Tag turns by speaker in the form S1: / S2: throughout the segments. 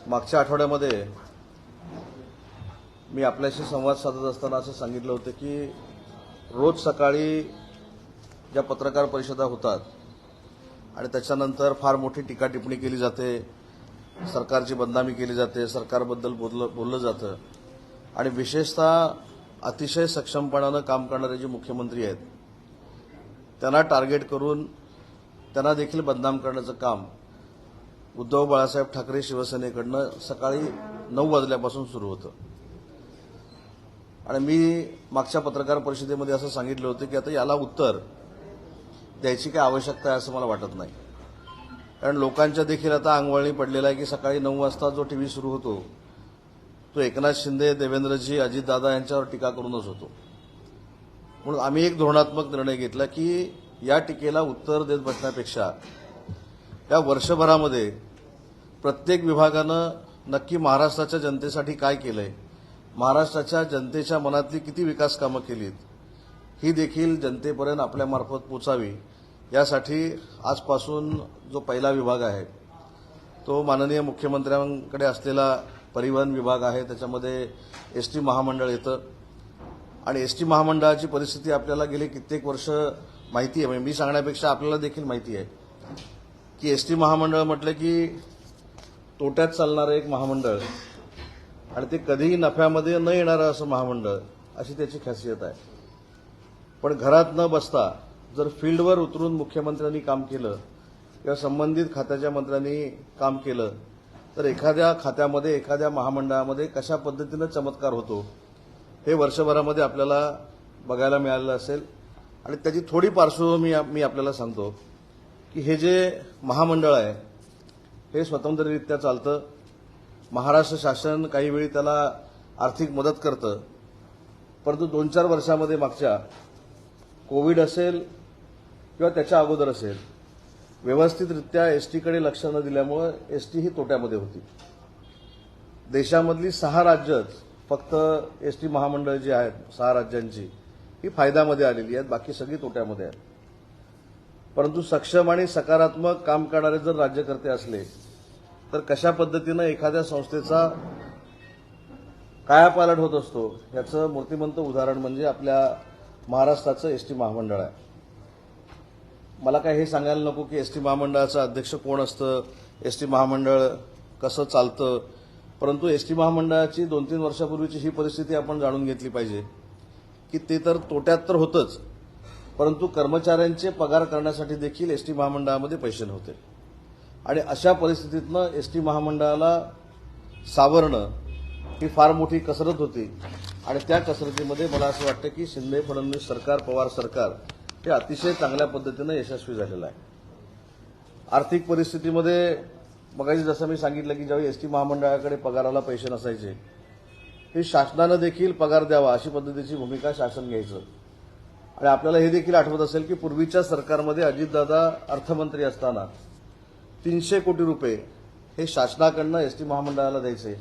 S1: मागच्या आठवड्यामध्ये मी आपल्याशी संवाद साधत असताना असं सांगितलं होतं की रोज सकाळी ज्या पत्रकार परिषदा होतात आणि त्याच्यानंतर फार मोठी टीका टिप्पणी केली जाते, सरकारची बदनामी केली जाते, सरकारबद्दल बोललं जातं आणि विशेषतः अतिशय सक्षमपणानं काम करणारे जे मुख्यमंत्री आहेत त्यांना टार्गेट करून त्यांना देखील बदनाम करण्याचं काम उद्धव बाळासाहेब ठाकरे शिवसेनेकडनं सकाळी 9 वाजल्यापासून सुरू होतं. आणि मी मागच्या पत्रकार परिषदेमध्ये असं सांगितलं होतं की आता याला उत्तर द्यायची काय आवश्यकता आहे असं मला वाटत नाही. कारण लोकांच्या देखील आता अंगवळणी पडलेला आहे की सकाळी 9 वाजता जो टीव्ही सुरू होतो तो एकनाथ शिंदे, देवेंद्रजी, अजितदादा यांच्यावर टीका करूनच होतो. म्हणून आम्ही एक धोरणात्मक निर्णय घेतला की या टीकेला उत्तर देत बसण्यापेक्षा या वर्षभरामध्ये प्रत्येक विभागानं नक्की महाराष्ट्राच्या जनतेसाठी काय केलंय, महाराष्ट्राच्या जनतेच्या मनातली किती विकास कामं केलीत, ही देखील जनतेपर्यंत आपल्यामार्फत पोचावी यासाठी आजपासून जो पहिला विभाग आहे तो माननीय मुख्यमंत्र्यांकडे असलेला परिवहन विभाग आहे. त्याच्यामध्ये एसटी महामंडळ येतं आणि एसटी महामंडळाची परिस्थिती आपल्याला गेली कित्येक वर्ष माहिती आहे. म्हणजे मी सांगण्यापेक्षा आपल्याला देखील माहिती आहे की एसटी महामंडळ म्हटलं की तोट्यात चालणारं एक महामंडळ आणि ते कधीही नफ्यामध्ये न येणारं असं महामंडळ, अशी त्याची खासियत आहे. पण घरात न बसता जर फील्डवर उतरून मुख्यमंत्र्यांनी काम केलं किंवा संबंधित खात्याच्या मंत्र्यांनी काम केलं तर एखाद्या खात्यामध्ये, एखाद्या महामंडळामध्ये कशा पद्धतीनं चमत्कार होतो हे वर्षभरामध्ये आपल्याला बघायला मिळालेलं असेल. आणि त्याची थोडी पार्श्वभूमी मी आपल्याला सांगतो की हे जे महामंडळ आहे हे स्वतंत्ररित्या चालतं. महाराष्ट्र शासन काही वेळी त्याला आर्थिक मदत करतं, परंतु 2-4 वर्षामध्ये मागच्या कोविड असेल किंवा त्याच्या अगोदर असेल, व्यवस्थितरित्या एसटीकडे लक्ष न दिल्यामुळे एसटी ही तोट्यामध्ये होती. देशामधली 6 राज्यच फक्त एसटी महामंडळ जी आहेत 6 राज्यांची ही फायद्यामध्ये आलेली आहेत, बाकी सगळी तोट्यामध्ये आहेत. परंतु सक्षम आणि सकारात्मक काम करणारे जर राज्यकर्ते असले तर कशा पद्धतीनं एखाद्या संस्थेचा कायापालट होत असतो याचं मूर्तिमंत उदाहरण म्हणजे आपल्या महाराष्ट्राचं एसटी महामंडळ आहे. मला काय हे सांगायला नको की एसटी महामंडळाचं अध्यक्ष कोण असतं, एसटी महामंडळ कसं चालतं, परंतु एसटी महामंडळाची 2-3 वर्षापूर्वीची ही परिस्थिती आपण जाणून घेतली पाहिजे की ते तर तोट्यात तर होतंच, परंतु कर्मचाऱ्यांचे पगार करण्यासाठी देखील एसटी महामंडळामध्ये पैसे नव्हते. आणि अशा परिस्थितीतनं एसटी महामंडळाला सावरणं ही फार मोठी कसरत होती. आणि त्या कसरतीमध्ये मला असं वाटतं की शिंदे फडणवीस सरकार, पवार सरकार हे अतिशय चांगल्या पद्धतीनं यशस्वी झालेलं आहे. आर्थिक परिस्थितीमध्ये मगाशी जसं मी सांगितलं की ज्यावेळी एसटी महामंडळाकडे पगाराला पैसे नसायचे, हे शासनानं देखील पगार द्यावा अशी पद्धतीची भूमिका शासन घ्यायचं. आणि आपल्याला हे देखील आठवत असेल की पूर्वीच्या सरकारमध्ये अजितदादा अर्थमंत्री असताना 300 कोटी रुपये हे शासनाकडनं एसटी महामंडळाला द्यायचे,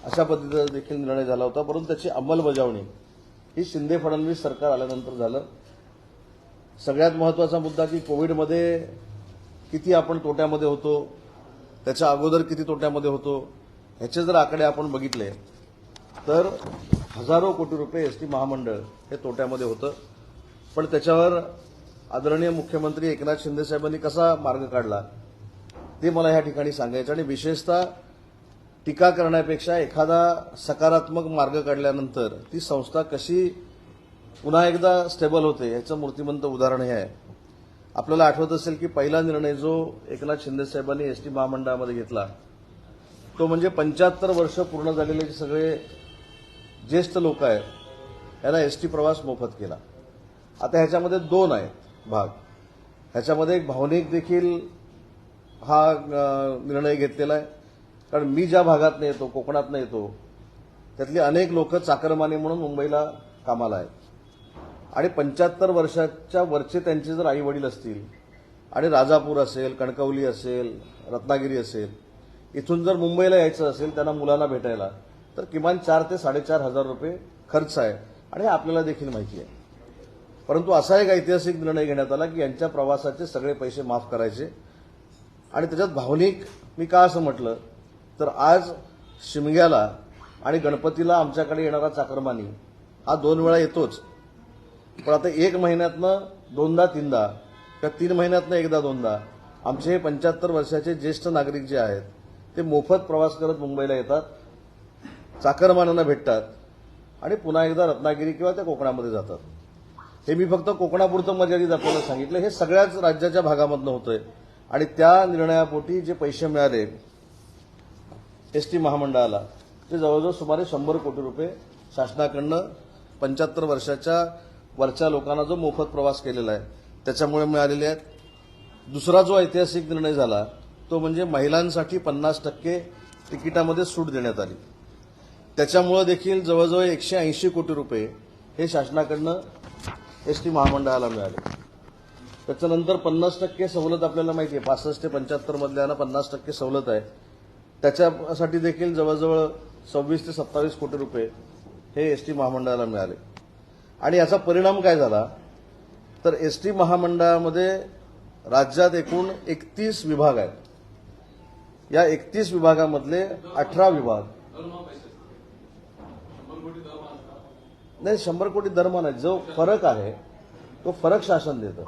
S1: अशा पद्धतीचा देखील निर्णय झाला होता. परंतु त्याची अंमलबजावणी ही शिंदे फडणवीस सरकार आल्यानंतर झालं. सगळ्यात महत्त्वाचा मुद्दा की कोविडमध्ये किती आपण तोट्यामध्ये होतो, त्याच्या अगोदर किती तोट्यामध्ये होतो, ह्याचे जर आकडे आपण बघितले तर हजारो कोटी रुपये एसटी महामंडळ हे तोट्यामध्ये होतं. पण त्याच्यावर आदरणीय मुख्यमंत्री एकनाथ शिंदे साहेबांनी कसा मार्ग काढला ते मला ह्या ठिकाणी सांगायचं. आणि विशेषतः टीका करण्यापेक्षा एखादा सकारात्मक मार्ग काढल्यानंतर ती संस्था कशी पुन्हा एकदा स्टेबल होते याचं मूर्तिमंत उदाहरण हे आहे. आपल्याला आठवत असेल की पहिला निर्णय जो एकनाथ शिंदे साहेबांनी एसटी महामंडळामध्ये घेतला तो म्हणजे 75 वर्ष पूर्ण झालेले जे सगळे ज्येष्ठ लोक आहेत यांना एसटी प्रवास मोफत केला. आता ह्याच्यामध्ये 2 आहेत भाग. ह्याच्यामध्ये एक भावनिक देखील हा निर्णय घेतलेला आहे. कारण मी ज्या भागातनं येतो, कोकणातनं येतो, त्यातली अनेक लोक चाकरमानी म्हणून मुंबईला कामाला आहेत आणि 75 वर्षाच्या वरचे त्यांचे जर आई वडील असतील आणि राजापूर असेल, कणकवली असेल, रत्नागिरी असेल, इथून जर मुंबईला यायचं असेल त्यांना मुलांना भेटायला तर किमान 4 ते 4.5 हजार रुपये खर्च आहे आणि हे आपल्याला देखील माहिती आहे. परंतु असा एक ऐतिहासिक निर्णय घेण्यात आला की यांच्या प्रवासाचे सगळे पैसे माफ करायचे. आणि त्याच्यात भावनिक मी का असं म्हटलं तर आज शिमग्याला आणि गणपतीला आमच्याकडे येणारा चाकरमानी हा 2 वेळा येतोच, पण आता 1 महिन्यातनं 2दा 3दा किंवा 3 महिन्यातनं 1दा 2दा आमचे हे 75 वर्षाचे ज्येष्ठ नागरिक जे आहेत ते मोफत प्रवास करत मुंबईला येतात, चाकरमानांना भेटतात आणि पुन्हा एकदा रत्नागिरी किंवा त्या कोकणामध्ये जातात. हे मी फक्त कोकणापुरतं मर्यादित आपल्याला सांगितलं. हे सगळ्याच राज्याच्या भागामधनं होतंय आणि त्या निर्णयापोटी जे पैसे मिळाले एसटी महामंडळाला ते जवळजवळ सुमारे 100 कोटी रुपये शासनाकडनं 75 वर्षाच्या वरच्या लोकांना जो मोफत प्रवास केलेला आहे त्याच्यामुळे मिळालेले आहेत. दुसरा जो ऐतिहासिक निर्णय झाला तो म्हणजे महिलांसाठी 50% तिकिटामध्ये सूट देण्यात आली. त्याच्यामुळे देखील जवळजवळ 180 कोटी रुपये हे शासनाकडनं एसटी महामंडळाला मिळाले. त्याच्यानंतर 50% सवलत आपल्याला माहिती आहे, 65 ते 75 मधल्यांना 50% सवलत आहे. त्याच्यासाठी देखील जवळजवळ 26 ते 27 कोटी रुपये हे एसटी महामंडळाला मिळाले. आणि याचा परिणाम काय झाला तर एसटी महामंडळामध्ये राज्यात एकूण 31 विभाग आहेत. या 31 विभागामधले 18 विभाग नाही, 100 कोटी दरम्यान आहे. जो फरक आहे तो फरक शासन देतं.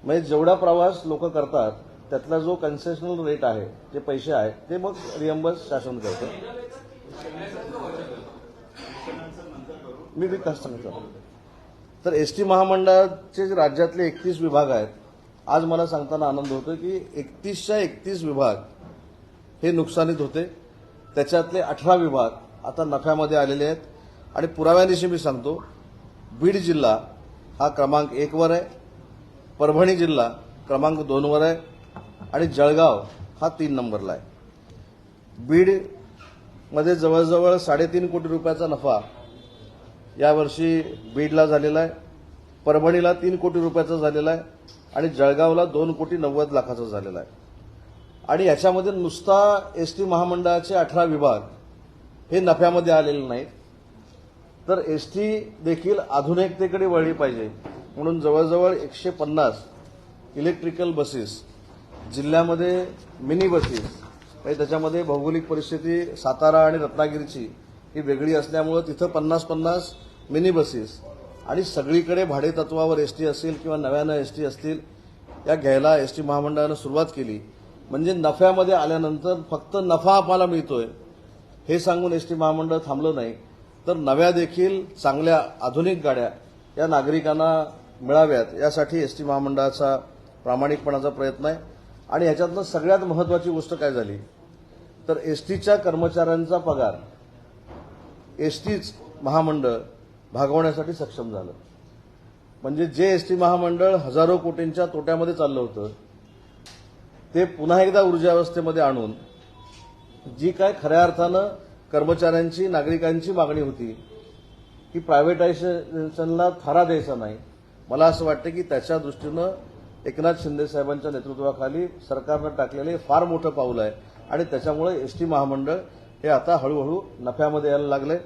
S1: म्हणजे जेवढा प्रवास लोक करतात त्यातला जो कन्सेशनल रेट आहे, जे पैसे आहेत ते मग रिअम्बर्स शासन करतं. मी विकास सांगतो. तर एसटी महामंडळाचे जे राज्यातले 31 विभाग आहेत, आज मला सांगताना आनंद होतो की 31च्या 31 विभाग हे नुकसानीत होते. त्याच्यातले 18 विभाग आता नफ्यामध्ये आलेले आहेत. आणि पुराव्यानिशी मी सांगतो, बीड जिल्हा हा क्रमांक 1 वर आहे, परभणी जिल्हा क्रमांक 2 वर आहे आणि जळगाव हा 3 नंबरला आहे. बीडमध्ये जवळजवळ 3.5 कोटी रुपयाचा नफा यावर्षी बीडला झालेला आहे, परभणीला 3 कोटी रुपयाचा झालेला आहे आणि जळगावला 2 कोटी 90 लाखाचा झालेला आहे. आणि याच्यामध्ये नुसता एसटी महामंडळाचे 18 विभाग हे नफ्यामध्ये आलेले नाहीत, तर एसटी देखील आधुनिकतेकडे वळली पाहिजे म्हणून जवळजवळ 150 इलेक्ट्रिकल बसेस जिल्ह्यामध्ये, मिनी बसेस, म्हणजे त्याच्यामध्ये भौगोलिक परिस्थिती सातारा आणि रत्नागिरीची ही वेगळी असल्यामुळे तिथं 50-50 मिनी बसेस आणि सगळीकडे भाडे तत्वावर एसटी असेल किंवा नव्यानं एसटी असतील या घ्यायला एसटी महामंडळानं सुरुवात केली. म्हणजे नफ्यामध्ये आल्यानंतर फक्त नफा आम्हाला मिळतोय हे सांगून एसटी महामंडळ थांबलं नाही, तर नव्या देखील चांगल्या आधुनिक गाड्या या नागरिकांना मिळाव्यात यासाठी एसटी महामंडळाचा प्रामाणिकपणाचा प्रयत्न आहे. आणि ह्याच्यातनं सगळ्यात महत्वाची गोष्ट काय झाली तर एसटीच्या कर्मचाऱ्यांचा पगार एसटीच महामंडळ भागवण्यासाठी सक्षम झालं. म्हणजे जे एसटी महामंडळ हजारो कोटींच्या तोट्यामध्ये चाललं होतं ते पुन्हा एकदा ऊर्जावस्थेमध्ये आणून जी काय खऱ्या अर्थानं कर्मचाऱ्यांची, नागरिकांची मागणी होती की प्रायव्हेटायझेशनला थारा द्यायचा नाही, मला असं वाटतं की त्याच्या दृष्टीनं एकनाथ शिंदे साहेबांच्या नेतृत्वाखाली सरकारनं टाकलेले फार मोठं पाऊल आहे. आणि त्याच्यामुळे एसटी महामंडळ हे आता हळूहळू नफ्यामध्ये यायला लागले.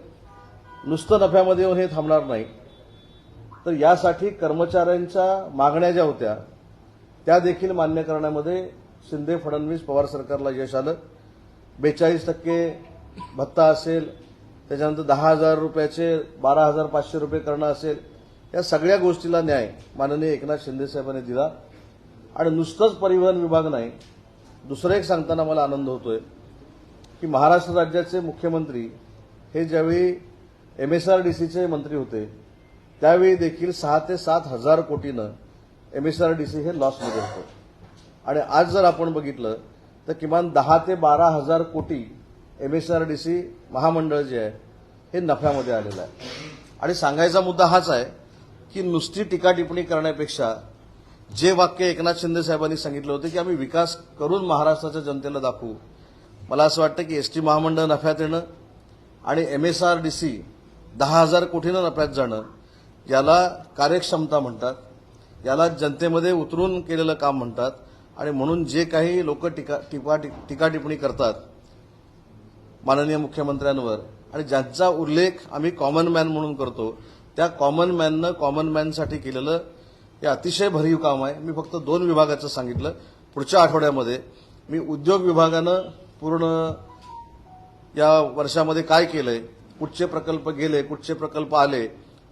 S1: नुसतं नफ्यामध्ये येऊन हे थांबणार नाही, तर यासाठी कर्मचाऱ्यांच्या मागण्या ज्या होत्या त्या देखील मान्य करण्यामध्ये शिंदे फडणवीस पवार सरकारला यश आलं. 42% भत्ता असेल, त्याच्यानंतर 10,000 रुपयाचे 12,500 रुपये करणं असेल, या सगळ्या गोष्टीला न्याय माननीय एकनाथ शिंदे साहेबांनी दिला. आणि नुसतंच परिवहन विभाग नाही, दुसरं एक सांगताना मला आनंद होतोय की महाराष्ट्र राज्याचे मुख्यमंत्री हे ज्यावेळी एमएसआरडीसीचे मंत्री होते त्यावेळी देखील 6 ते 7 हजार कोटीनं एमएसआरडीसी हे लॉसमध्ये होतं. आणि आज जर आपण बघितलं तर किमान 10 ते 12 हजार कोटी एमएसआरडीसी महामंडळ जे आहे हे नफ्यामध्ये आलेलं आहे. आणि सांगायचा मुद्दा हाच आहे की नुसती टीका टिप्पणी करण्यापेक्षा जे वाक्य एकनाथ शिंदे साहेबांनी सांगितलं होतं की आम्ही विकास करून महाराष्ट्राच्या जनतेला दाखवू, मला असं वाटतं की एसटी महामंडळ नफ्यात येणं आणि एमएसआरडीसी 10,000 कोटीनं नफ्यात जाणं याला कार्यक्षमता म्हणतात, याला जनतेमध्ये उतरून केलेलं काम म्हणतात. आणि म्हणून जे काही लोक टीका टिप्पणी करतात माननीय मुख्यमंत्र्यांवर आणि ज्यांचा उल्लेख आम्ही कॉमन मॅन म्हणून करतो, त्या कॉमन मॅननं कॉमन मॅनसाठी केलेलं हे अतिशय भरीव काम आहे. मी फक्त 2 विभागाचं सांगितलं. पुढच्या आठवड्यामध्ये मी उद्योग विभागानं पूर्ण या वर्षामध्ये काय केलंय, कुठचे प्रकल्प गेले, कुठचे प्रकल्प आले,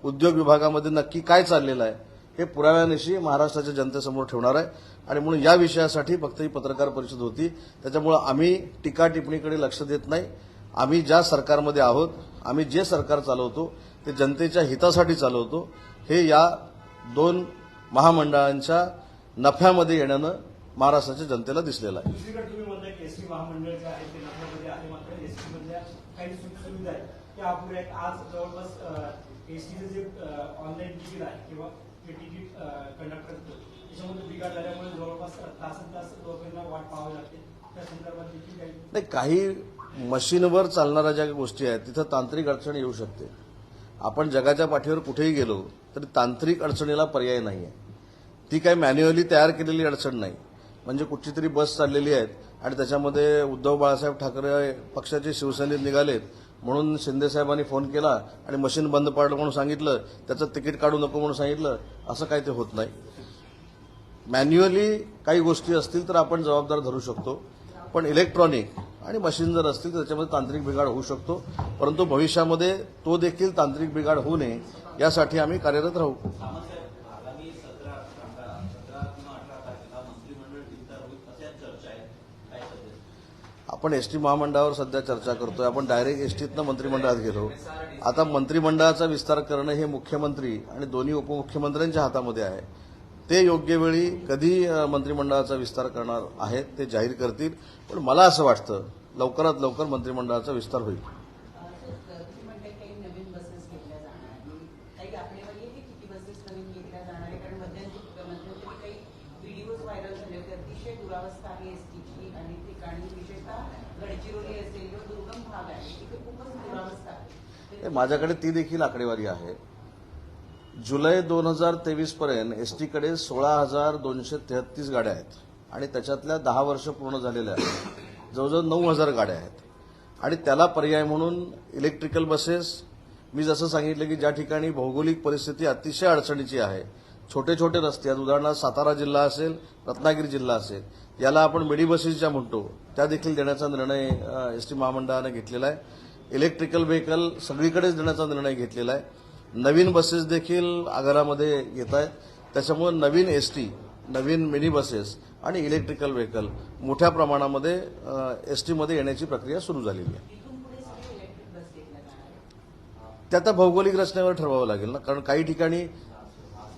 S1: उद्योग विभागामध्ये नक्की काय चाललेलं आहे, हे पुराव्यानिशी महाराष्ट्राच्या जनतेसमोर ठेवणार आहे. आणि म्हणून या विषयासाठी फक्त ही पत्रकार परिषद होती. त्याच्यामुळे आम्ही टीका टिप्पणीकडे लक्ष देत नाही. आम्ही ज्या सरकारमध्ये आहोत, आम्ही जे सरकार चालवतो ते जनतेच्या हितासाठी चालवतो. हे या दोन महामंडळांच्या नफ्यामध्ये येण्यानं महाराष्ट्राच्या जनतेला दिसलेलं आहे.
S2: दुसरीकडे तुम्ही म्हणताय की एसटी महामंडळ जे आहे ते नफ्यामध्ये आहे, मात्र एसटी मधल्या काही सुविधा आहेत त्या अपुऱ्या आहेत. आज जवळपास एसटीचं जे ऑनलाईन तिकीट आहे किंवा जे तिकीट कंडक्टर करतो त्याच्यामध्ये बिघाड झाल्यामुळे जवळपास तास लोकांना वाट पाहावी लागते. त्या संदर्भात देखील काही
S1: नाही, काही मशीनवर चालणाऱ्या ज्या गोष्टी आहेत तिथं तांत्रिक अडचण येऊ शकते. आपण जगाच्या पाठीवर कुठेही गेलो तरी तांत्रिक अडचणीला पर्याय नाही आहे. ती काही मॅन्युअली तयार केलेली अडचण नाही. म्हणजे कुठची तरी बस चाललेली आहे आणि त्याच्यामध्ये उद्धव बाळासाहेब ठाकरे पक्षाचे शिवसैनिक निघालेत म्हणून शिंदेसाहेबांनी फोन केला आणि मशीन बंद पाडलं म्हणून सांगितलं, त्याचं तिकीट काढू नको म्हणून सांगितलं, असं काही ते होत नाही. मॅन्युअली काही गोष्टी असतील तर आपण जबाबदार धरू शकतो, पण इलेक्ट्रॉनिक आणि मशीन जर असतील तर त्याच्यामध्ये तांत्रिक बिघाड होऊ शकतो. परंतु भविष्यामध्ये तो देखील तांत्रिक बिघाड होऊ नये यासाठी आम्ही कार्यरत राहू.
S3: आगामी 17 किंवा 18 तारखेला मंत्रिमंडळ विस्तार होईल अशा चर्चा आहेत. काय सध्या
S1: आपण एसटी महामंडळावर सध्या चर्चा करतोय. आपण डायरेक्ट एसटीतनं मंत्रिमंडळात गेलो. आता मंत्रिमंडळाचा विस्तार करणं हे मुख्यमंत्री आणि दोन्ही उपमुख्यमंत्र्यांच्या हातामध्ये आहे. ते योग्य वेळी कधी मंत्रिमंडळाचा विस्तार करणार आहेत ते जाहीर करतील. पण मला असं वाटतं लवकरात लवकर मंत्रिमंडळाचा विस्तार होईल.
S4: तुम्ही म्हणताय काही नवीन बसेस घेतल्या जाणार, काही आकडेवारी आहे किती बसेस नवीन घेतल्या जाणार आहे? कारण मध्यंतरी काही व्हिडिओज व्हायरल झाले होते. अतिशय दुरावस्था आहे एसटीची आणि ठिकाणी विशेषतः गडचिरोली असेल किंवा दुर्गम भाग आहे तिथे खूपच दुरावस्था आहे.
S1: माझ्याकडे ती देखील आकडेवारी आहे. जुलै 2023 पर्यंत एसटीकडे 16,233 गाड्या आहेत आणि त्याच्यातल्या 10 वर्ष पूर्ण झालेल्या आहेत. जवळजवळ 9,000 गाड्या आहेत. आणि त्याला पर्याय म्हणून इलेक्ट्रिकल बसेस, मी जसं सांगितलं की ज्या ठिकाणी भौगोलिक परिस्थिती अतिशय अडचणीची आहे, छोटे छोटे रस्ते आहेत, उदाहरणार्थ सातारा जिल्हा असेल, रत्नागिरी जिल्हा असेल, याला आपण मिडी बसेस ज्या म्हणतो त्या देखील देण्याचा निर्णय एसटी महामंडळानं घेतलेला आहे. इलेक्ट्रिकल व्हेकल सगळीकडेच देण्याचा निर्णय घेतलेला आहे. नवीन बसेस देखील आगारामध्ये येत आहेत. त्याच्यामुळे नवीन एसटी, नवीन मिनी बसेस आणि इलेक्ट्रिकल व्हेकल मोठ्या प्रमाणामध्ये एसटीमध्ये येण्याची प्रक्रिया सुरू झालेली आहे.
S4: तिथून पुढे सगळे इलेक्ट्रिक बस घेतल्या जाणार आहे.
S1: ते आता भौगोलिक रचनेवर ठरवावं लागेल ना, कारण काही ठिकाणी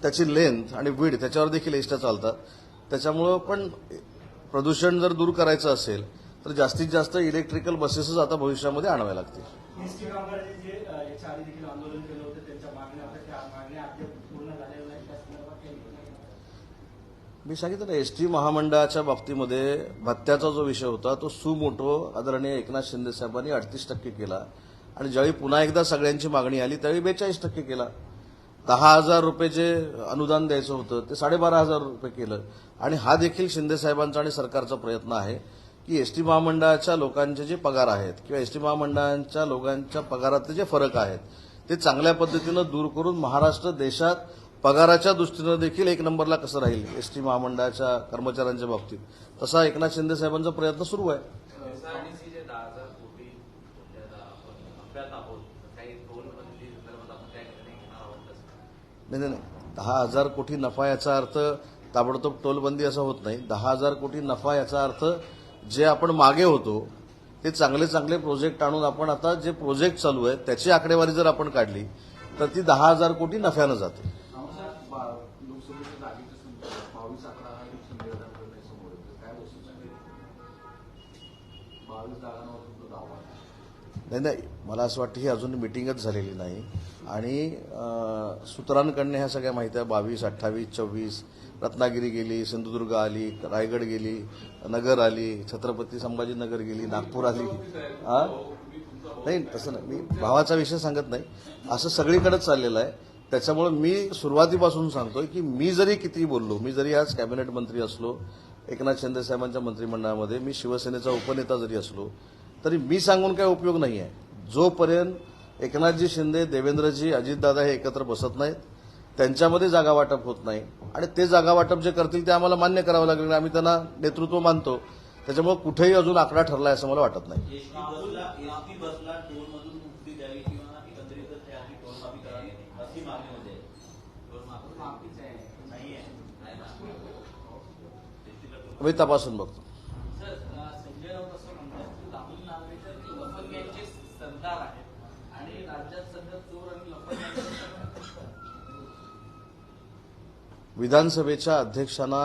S1: त्याची लेंथ आणि विड्थ त्याच्यावर देखील एसट्या चालतात. त्याच्यामुळं पण प्रदूषण जर दूर करायचं असेल तर जास्तीत जास्त इलेक्ट्रिकल बसेसच आता भविष्यामध्ये आणाव्या लागतील.
S2: एसटी कामगारांनी जे याच्या आधी देखील आंदोलन केलं होतं त्यांच्या मागण्या अद्याप पूर्ण झालेल्या नाही. त्या संदर्भात काही
S1: मी सांगितलं ना, एसटी महामंडळाच्या बाबतीमध्ये भत्त्याचा जो विषय होता तो सुमोटो आदरणीय एकनाथ शिंदे साहेबांनी 38% केला आणि ज्यावेळी पुन्हा एकदा सगळ्यांची मागणी आली त्यावेळी 42% केला. 10,000 रुपये जे अनुदान द्यायचं होतं ते 12,500 रुपये केलं. आणि हा देखील शिंदे साहेबांचा आणि सरकारचा प्रयत्न आहे की एसटी महामंडळाच्या लोकांचे जे पगार आहेत किंवा एसटी महामंडळांच्या लोकांच्या पगारातले जे फरक आहेत ते चांगल्या पद्धतीनं दूर करून महाराष्ट्र देशात पगाराच्या दृष्टीनं देखील एक नंबरला कसं राहील एसटी महामंडळाच्या कर्मचाऱ्यांच्या बाबतीत, तसा एकनाथ शिंदे साहेबांचा प्रयत्न सुरू आहे.
S3: एसआरटीसी जे 10,000 कोटी आपण नफ्यात आहोत, काही टोलबंदी संदर्भात आपण काय निर्णय घेणार आहोत कसं?
S1: नाही, 10,000 कोटी नफा याचा अर्थ ताबडतोब टोलबंदी असं होत नाही. 10,000 कोटी नफा याचा अर्थ जे आपण मागे होतो ते चांगले चांगले प्रोजेक्ट आणून आपण आता जे प्रोजेक्ट चालू आहेत त्याची आकडेवारी जर आपण काढली तर ती 10,000 कोटी नफ्यानं जाते.
S5: लोकसभेच्या जागेच्या संदर्भात 22 आकडा हा एक संमेलन करण्यात समोर येतो. काय वस्तुस्थिती 22 जागांवर तुमचा दावा?
S1: नाही, मला असं वाटतं ही अजून मिटिंगच झालेली नाही आणि सूत्रांकडनं ह्या सगळ्या माहिती आहे. 22, 28, 24 रत्नागिरी गेली, सिंधुदुर्ग आली, रायगड गेली, नगर आली, छत्रपती संभाजीनगर गेली, नागपूर आली. नाही, तसं नाही, मी भावाचा विषय सांगत नाही, असं सगळीकडेच चाललेलं आहे. त्याच्यामुळे मी सुरुवातीपासून सांगतोय की मी जरी किती बोललो, मी जरी आज कॅबिनेट मंत्री असलो एकनाथ शिंदे साहेबांच्या मंत्रिमंडळामध्ये, मी शिवसेनेचा उपनेता जरी असलो तरी मी सांगून काय उपयोग नाही आहे. जोपर्यंत एकनाथजी शिंदे, देवेंद्रजी, अजितदादा हे एकत्र बसत नाहीत, त्यांच्यामध्ये जागा वाटप होत नाही आणि ते जागा वाटप जे करतील ते आम्हाला मान्य करावं लागेल. आम्ही त्यांना नेतृत्व मानतो. त्याच्यामुळे कुठेही अजून आकडा ठरलाय असं मला वाटत नाही.
S6: एसटी बसला टोल मधून मुक्ती द्यावी किंवा एकंदरीतच त्याची टोल माफी करावी अशी मागणी होते.
S3: माफीच आहे.
S6: नाहीये.
S3: नाही ना.
S1: मी तपासून बघतो.
S7: सर संजय राऊत असं म्हणतात की राहुल नार्वेकर हे लफंग्यांचे सरदार आहेत आणि राज्यात सध्या चोर आणि लफंग्यांचे
S1: विधानसभेच्या अध्यक्षांना